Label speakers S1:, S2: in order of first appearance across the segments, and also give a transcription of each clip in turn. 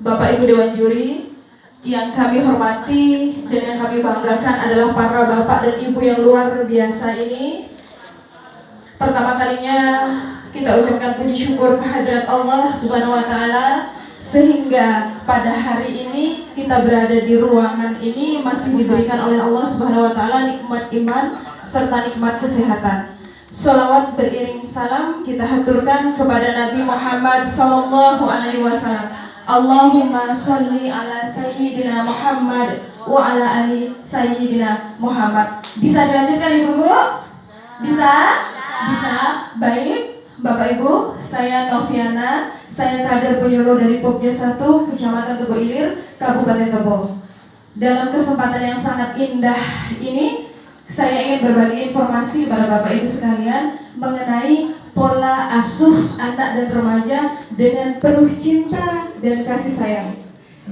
S1: Bapak Ibu Dewan Juri, yang kami hormati dan yang kami banggakan adalah para bapak dan ibu yang luar biasa ini. Pertama kalinya kita ucapkan puji syukur kehadirat Allah Subhanahu wa Ta'ala, sehingga pada hari ini kita berada di ruangan ini masih diberikan oleh Allah Subhanahu wa Ta'ala nikmat iman serta nikmat kesehatan. Sholawat beriring salam kita haturkan kepada Nabi Muhammad sallallahu alaihi wasallam. Allahumma sholli ala sayyidina Muhammad wa ala ali sayyidina Muhammad. Bisa dilanjutkan Ibu-ibu? Bisa? Bisa. Baik, Bapak Ibu, saya Noviana, saya kader penyuluh dari Pokja 1, Kecamatan Tebo Ilir, Kabupaten Tebo. Dalam kesempatan yang sangat indah ini, saya ingin berbagi informasi kepada Bapak Ibu sekalian mengenai pola asuh anak dan remaja dengan penuh cinta dan kasih sayang.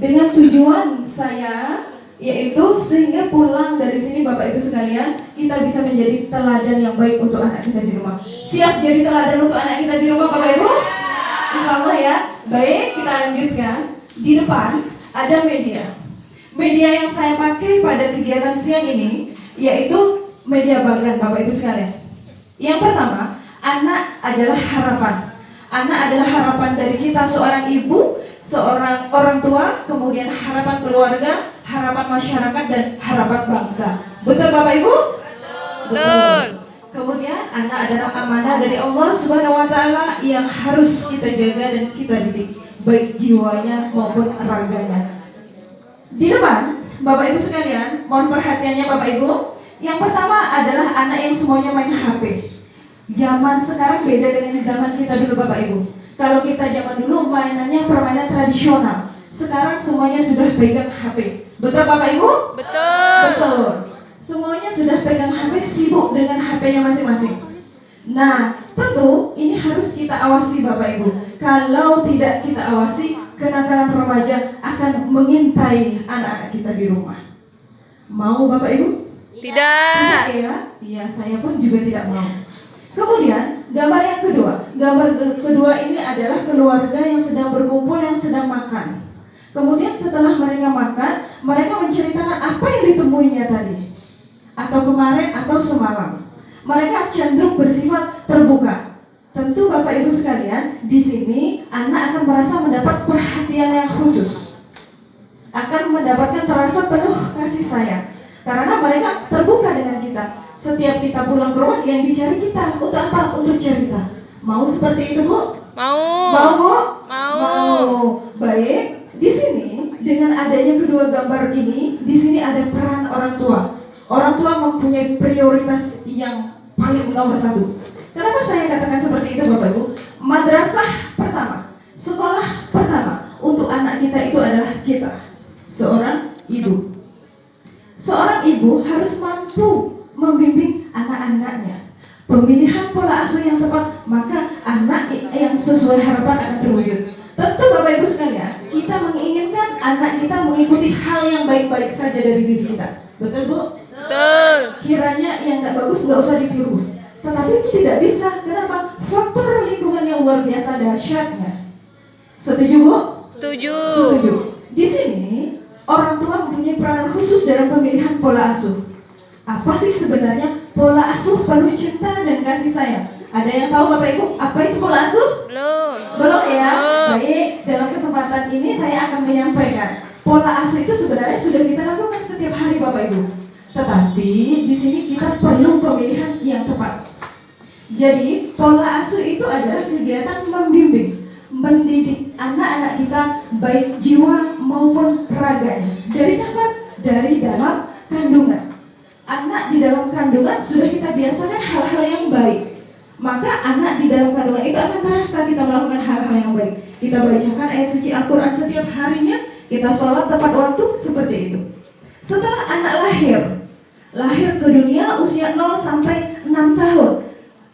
S1: Dengan tujuan saya yaitu sehingga pulang dari sini Bapak Ibu sekalian, kita bisa menjadi teladan yang baik untuk anak kita di rumah. Siap jadi teladan untuk anak kita di rumah Bapak Ibu? Insya Allah ya. Baik, kita lanjutkan. Di depan ada media. Media yang saya pakai pada kegiatan siang ini yaitu media banggaan Bapak Ibu sekalian. Yang pertama, anak adalah harapan. Anak adalah harapan dari kita seorang ibu, seorang orang tua, kemudian harapan keluarga, harapan masyarakat, dan harapan bangsa. Betul Bapak Ibu? Betul. Kemudian anak adalah amanah dari Allah Subhanahu wa Ta'ala yang harus kita jaga dan kita didik, baik jiwanya maupun raganya. Di depan Bapak Ibu sekalian, mohon perhatiannya Bapak Ibu. Yang pertama adalah anak yang semuanya main HP. Zaman sekarang beda dengan zaman kita dulu Bapak Ibu. Kalau kita zaman dulu mainannya permainan tradisional. Sekarang semuanya sudah pegang HP. Betul Bapak Ibu?
S2: Betul.
S1: Betul. Semuanya sudah pegang HP, sibuk dengan HP-nya masing-masing. Nah, tentu ini harus kita awasi Bapak Ibu. Kalau tidak kita awasi, kenakalan remaja akan mengintai anak-anak kita di rumah. Mau Bapak Ibu?
S2: Tidak.
S1: Ya? Iya, saya pun juga tidak mau. Kemudian, gambar yang kedua. Gambar kedua ini adalah keluarga yang sedang berkumpul, yang sedang makan. Kemudian setelah mereka makan, mereka menceritakan apa yang ditemuinya tadi, atau kemarin, atau semalam. Mereka cenderung bersifat terbuka. Tentu Bapak Ibu sekalian, di sini anak akan merasa mendapat perhatian yang khusus, akan mendapatkan terasa penuh kasih sayang, karena mereka terbuka dengan kita. Setiap kita pulang ke rumah, yang dicari kita untuk apa? Untuk cerita. Mau seperti itu Bu?
S2: Mau.
S1: Mau Bu?
S2: Mau.
S1: Baik. Di sini dengan adanya kedua gambar ini, di sini ada peran orang tua. Orang tua mempunyai prioritas yang paling nomor satu. Kenapa saya katakan seperti itu Bapak Ibu? Madrasah pertama, sekolah pertama untuk anak kita itu adalah kita, seorang ibu. Seorang ibu harus mampu membimbing anak-anaknya. Pemilihan pola asuh yang tepat, maka anak yang sesuai harapan akan terwujud. Tentu Bapak Ibu sekalian, kita menginginkan anak kita mengikuti hal yang baik-baik saja dari diri kita. Betul Bu?
S2: Betul.
S1: Kiranya yang nggak bagus nggak usah ditiru. Tetapi itu tidak bisa. Kenapa? Faktor lingkungan yang luar biasa dahsyatnya. Setuju Bu?
S2: Setuju.
S1: Setuju. Di sini orang tua mempunyai peran khusus dalam pemilihan pola asuh. Apa sih sebenarnya pola asuh penuh cinta dan kasih sayang? Ada yang tahu Bapak Ibu apa itu pola asuh?
S2: Belum.
S1: Belum ya?
S2: Belum.
S1: Baik, dalam kesempatan ini saya akan menyampaikan pola asuh itu sebenarnya sudah kita lakukan setiap hari Bapak Ibu. Tetapi di sini kita perlu pemilihan yang tepat. Jadi pola asuh itu adalah kegiatan membimbing, mendidik anak-anak kita baik jiwa maupun raganya. Dari kapan? Dari dalam kandungan. Anak di dalam kandungan sudah kita biasakan hal-hal yang baik, maka anak di dalam kandungan itu akan merasa kita melakukan hal-hal yang baik. Kita bacakan ayat suci Al-Quran setiap harinya, kita sholat tepat waktu, seperti itu. Setelah anak lahir ke dunia usia 0 sampai 6 tahun,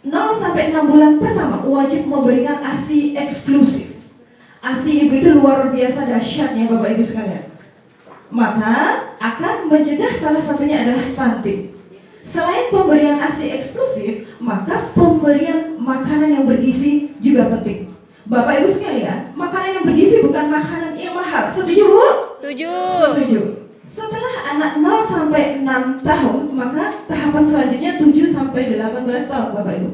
S1: 0 sampai 6 bulan pertama wajib memberikan ASI eksklusif. ASI ibu itu luar biasa dahsyatnya Bapak Ibu sekalian. Maka akan mencegah salah satunya adalah stunting. Selain pemberian ASI eksklusif, maka pemberian makanan yang bergizi juga penting. Bapak Ibu sekalian, makanan yang bergizi bukan makanan yang mahal. Setuju Bu?
S2: Setuju.
S1: Setuju. Setelah anak 0 sampai 6 tahun, maka tahapan selanjutnya 7 sampai 18 tahun Bapak Ibu.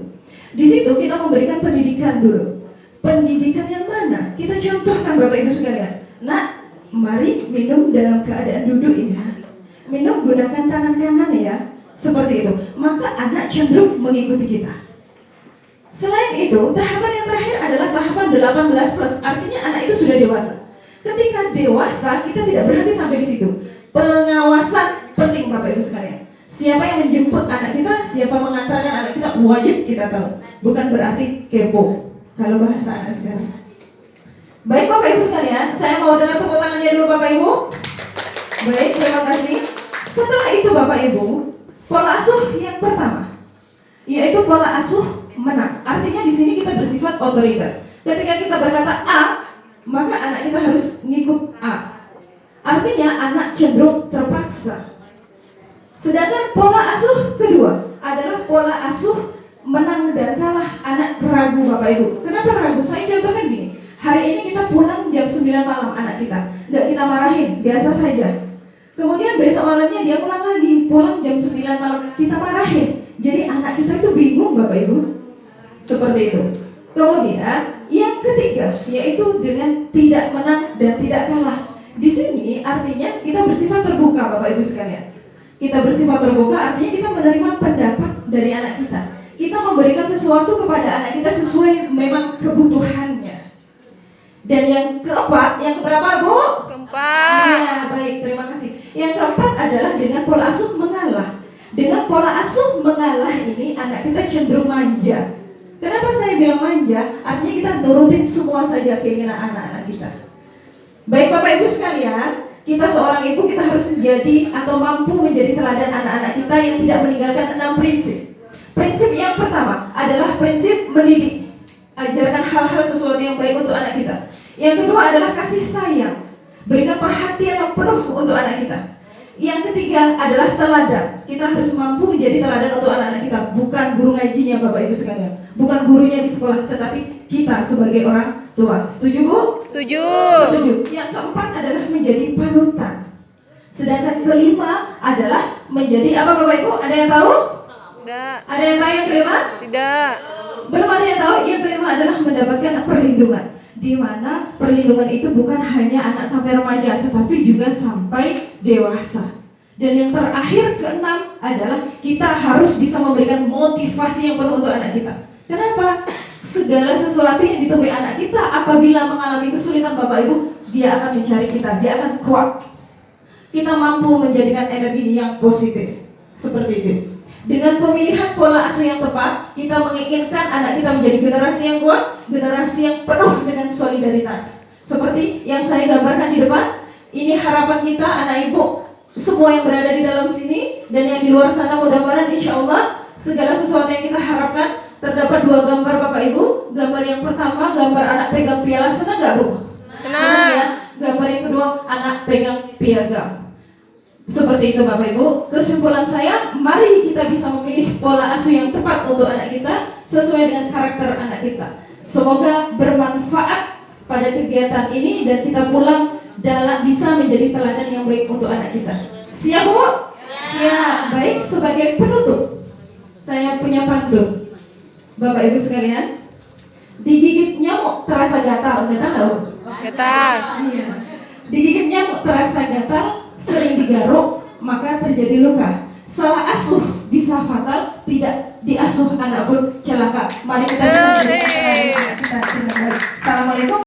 S1: Di situ kita memberikan pendidikan dulu. Pendidikan yang mana? Kita contohkan Bapak Ibu sekalian. Nak, mari minum dalam keadaan duduk ya. Minum gunakan tangan kanan ya. Seperti itu. Maka anak cenderung mengikuti kita. Selain itu, tahapan yang terakhir adalah tahapan 18 plus. Artinya anak itu sudah dewasa. Ketika dewasa, kita tidak berhenti sampai di situ. Pengawasan penting Bapak Ibu sekalian. Siapa yang menjemput anak kita, siapa mengantarkan anak kita, wajib kita tahu. Bukan berarti kepo kalau bahasa anak sekarang. Baik Bapak Ibu sekalian, saya mau dengar tepuk tangannya dulu Bapak Ibu. Baik, terima kasih. Setelah itu Bapak Ibu, pola asuh yang pertama, yaitu pola asuh menang. Artinya di sini kita bersifat otoriter. Ketika kita berkata A, maka anak kita harus ngikut A. Artinya anak cenderung terpaksa. Sedangkan pola asuh kedua adalah pola asuh menang dan kalah. Anak ragu Bapak Ibu. Kenapa ragu? Saya contohkan gini. Hari ini kita pulang jam 9 malam anak kita. Nggak kita marahin, biasa saja. Kemudian besok malamnya dia pulang lagi. Pulang jam 9 malam, kita marahin. Jadi anak kita itu bingung Bapak Ibu. Seperti itu. Kemudian yang ketiga yaitu dengan tidak menang dan tidak kalah. Di sini artinya kita bersifat terbuka Bapak Ibu sekalian. Kita bersifat terbuka artinya kita menerima pendapat dari anak kita. Kita memberikan sesuatu kepada anak kita sesuai memang kebutuhannya. Dan yang keempat, yang keberapa Bu?
S2: Keempat.
S1: Ya, baik, terima kasih. Yang keempat adalah dengan pola asuh mengalah. Dengan pola asuh mengalah ini anak kita cenderung manja. Kenapa saya bilang manja? Artinya kita nurutin semua saja keinginan anak-anak kita. Baik Bapak Ibu sekalian, kita seorang ibu kita harus menjadi atau mampu menjadi teladan anak-anak kita yang tidak meninggalkan 6 prinsip. Prinsip yang pertama adalah prinsip mendidik. Ajarkan hal-hal sesuatu yang baik untuk anak kita. Yang kedua adalah kasih sayang. Berikan perhatian yang penuh untuk anak kita. Yang ketiga adalah teladan. Kita harus mampu menjadi teladan untuk anak-anak kita. Bukan guru ngajinya Bapak Ibu sekalian. Bukan gurunya di sekolah, tetapi kita sebagai orang tua. Setuju Bu?
S2: Setuju.
S1: Setuju. Yang keempat adalah menjadi panutan. Sedangkan kelima adalah menjadi apa Bapak Ibu? Ada yang tahu?
S2: Tidak.
S1: Ada yang tahu yang kelima?
S2: Tidak.
S1: Belum ada yang tahu. Yang kelima adalah mendapatkan perlindungan. Di mana perlindungan itu bukan hanya anak sampai remaja, tetapi juga sampai dewasa. Dan yang terakhir keenam adalah kita harus bisa memberikan motivasi yang penuh untuk anak kita. Kenapa? Segala sesuatu yang ditemui anak kita apabila mengalami kesulitan Bapak Ibu, dia akan mencari kita, dia akan kuat. Kita mampu menjadikan energi yang positif. Seperti itu. Dengan pemilihan pola asuh yang tepat, kita menginginkan anak kita menjadi generasi yang kuat, generasi yang penuh dengan solidaritas. Seperti yang saya gambarkan di depan, ini harapan kita anak ibu, semua yang berada di dalam sini dan yang di luar sana, mudah-mudahan insya Allah segala sesuatu yang kita harapkan. Terdapat 2 gambar Bapak Ibu. Gambar yang pertama, gambar anak pegang piala. Senang gak Bu?
S2: Senang.
S1: Ya. Gambar yang kedua, anak pegang piagam. Seperti itu Bapak Ibu. Kesimpulan saya, mari kita bisa memilih pola asuh yang tepat untuk anak kita sesuai dengan karakter anak kita. Semoga bermanfaat pada kegiatan ini dan kita pulang bisa menjadi teladan yang baik untuk anak kita. Siap Bu? Siap. Baik, sebagai penutup, saya punya pantun. Bapak Ibu sekalian, digigit nyamuk terasa gatal, gatal nggak Bu?
S2: Gatal.
S1: Iya. Digigit nyamuk terasa gatal, sering digaruk maka terjadi luka. Salah asuh bisa fatal, tidak diasuh anak pun celaka. Mari kita